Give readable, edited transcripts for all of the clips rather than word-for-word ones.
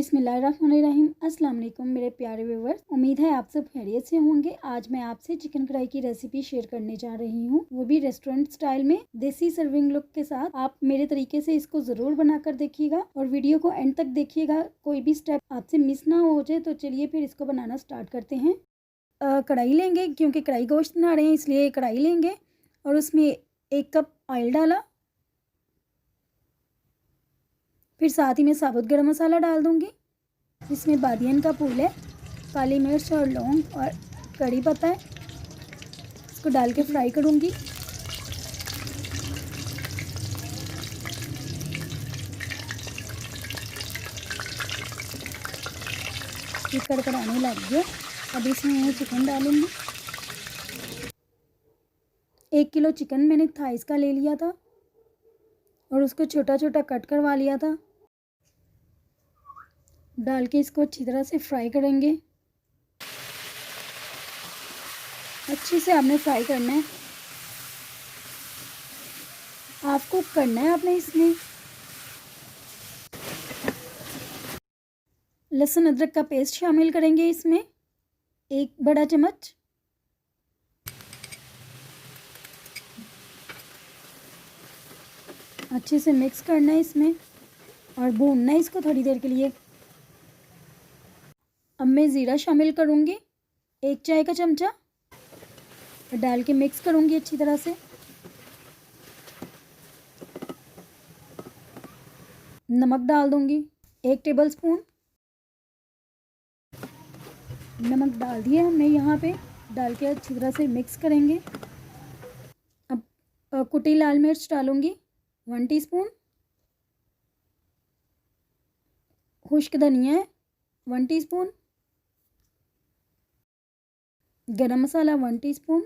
बिस्मिल्लाहिर्रहमानिर्रहीम। अस्सलाम वालेकुम मेरे प्यारे व्यूवर्स, उम्मीद है आप सब खैरियत से होंगे। आज मैं आपसे चिकन कढ़ाई की रेसिपी शेयर करने जा रही हूँ, वो भी रेस्टोरेंट स्टाइल में, देसी सर्विंग लुक के साथ। आप मेरे तरीके से इसको ज़रूर बनाकर देखिएगा और वीडियो को एंड तक देखिएगा, कोई भी स्टेप आपसे मिस ना हो जाए। तो चलिए फिर इसको बनाना स्टार्ट करते हैं। कढ़ाई लेंगे, क्योंकि कढ़ाई गोश्त बना रहे हैं इसलिए कढ़ाई लेंगे और उसमें 1 कप ऑयल डाला। फिर साथ ही में साबुत गरम मसाला डाल दूंगी। इसमें बादियन का फूल है, काली मिर्च और लौंग और कड़ी पत्ता है। इसको डाल के फ्राई करूंगी। ये कड़कड़ाने लग गया। अब इसमें मैं चिकन डालूंगी। 1 किलो चिकन मैंने थाइस का ले लिया था और उसको छोटा छोटा कट करवा लिया था। डाल के इसको अच्छी तरह से फ्राई करेंगे। अच्छे से आपने फ्राई करना है, आपको करना है। आपने इसमें लहसुन अदरक का पेस्ट शामिल करेंगे। इसमें 1 बड़ा चम्मच, अच्छे से मिक्स करना है इसमें और भूनना है इसको थोड़ी देर के लिए। अब मैं ज़ीरा शामिल करूँगी, 1 चाय का चमचा, डाल के मिक्स करूँगी अच्छी तरह से। नमक डाल दूँगी 1 टेबलस्पून। नमक डाल दिया हमने यहाँ पे, डाल के अच्छी तरह से मिक्स करेंगे। अब कुटी लाल मिर्च डालूँगी 1 टीस्पून। खुश्क धनिया है 1 टीस्पून। गरम मसाला 1 टीस्पून।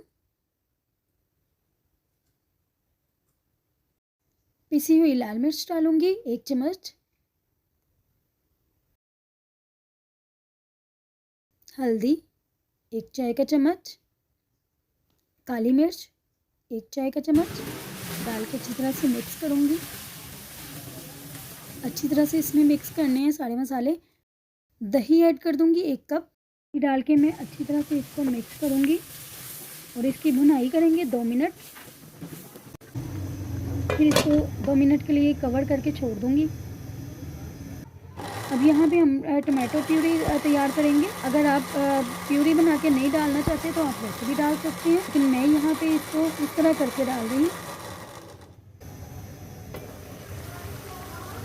पिसी हुई लाल मिर्च डालूंगी 1 चम्मच। हल्दी 1 चाय का चम्मच। काली मिर्च 1 चाय का चम्मच। डाल के अच्छी तरह से मिक्स करूंगी। अच्छी तरह से इसमें मिक्स करने हैं सारे मसाले। दही ऐड कर दूंगी 1 कप। डाल के मैं अच्छी तरह से इसको मिक्स करूंगी और इसकी भुनाई करेंगे 2 मिनट। फिर इसको 2 मिनट के लिए कवर करके छोड़ दूंगी। अब यहाँ पे हम टमाटो प्यूरी तैयार करेंगे। अगर आप प्यूरी बना के नहीं डालना चाहते तो आप वैसे भी डाल सकते हैं, लेकिन मैं यहाँ पे इसको इस तरह करके डाल रही हूँ।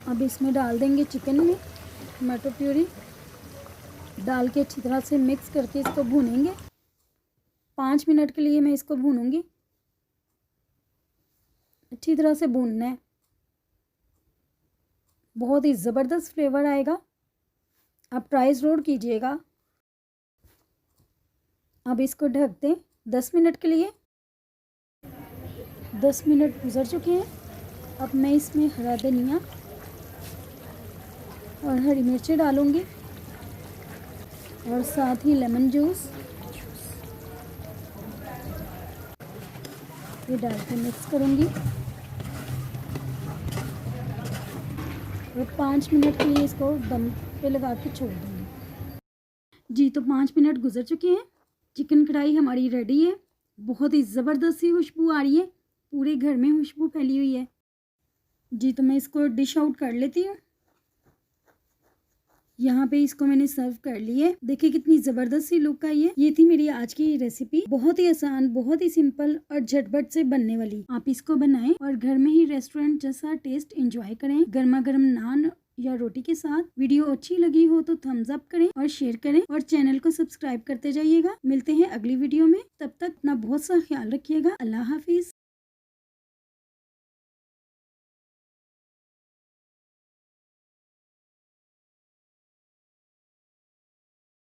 अब इसमें डाल देंगे चिकन में टमाटो प्यूरी, डाल के अच्छी तरह से मिक्स करके इसको भूनेंगे। 5 मिनट के लिए मैं इसको भूनूंगी। अच्छी तरह से भूनना है, बहुत ही ज़बरदस्त फ्लेवर आएगा। आप ट्राई ज़रूर कीजिएगा। अब इसको ढक दें 10 मिनट के लिए। 10 मिनट गुजर चुके हैं। अब मैं इसमें हरा धनिया और हरी मिर्चें डालूंगी और साथ ही लेमन जूस। ये डाल के मिक्स करूंगी और 5 मिनट के लिए इसको दम पे लगा के छोड़ दूंगी। जी, तो 5 मिनट गुजर चुके हैं। चिकन कढ़ाई हमारी रेडी है। बहुत ही ज़बरदस्त सी खुशबू आ रही है, पूरे घर में खुशबू फैली हुई है। जी, तो मैं इसको डिश आउट कर लेती हूँ। यहाँ पे इसको मैंने सर्व कर ली है। देखिए कितनी ज़बरदस्त सी लुक आई है। ये थी मेरी आज की रेसिपी, बहुत ही आसान, बहुत ही सिंपल और झटपट से बनने वाली। आप इसको बनाएं और घर में ही रेस्टोरेंट जैसा टेस्ट एंजॉय करें, गर्मा गर्म नान या रोटी के साथ। वीडियो अच्छी लगी हो तो थम्स अप करें और शेयर करें और चैनल को सब्सक्राइब करते जाइएगा। मिलते हैं अगली वीडियो में, तब तक अपना बहुत सा ख्याल रखिएगा। अल्लाह हाफिज।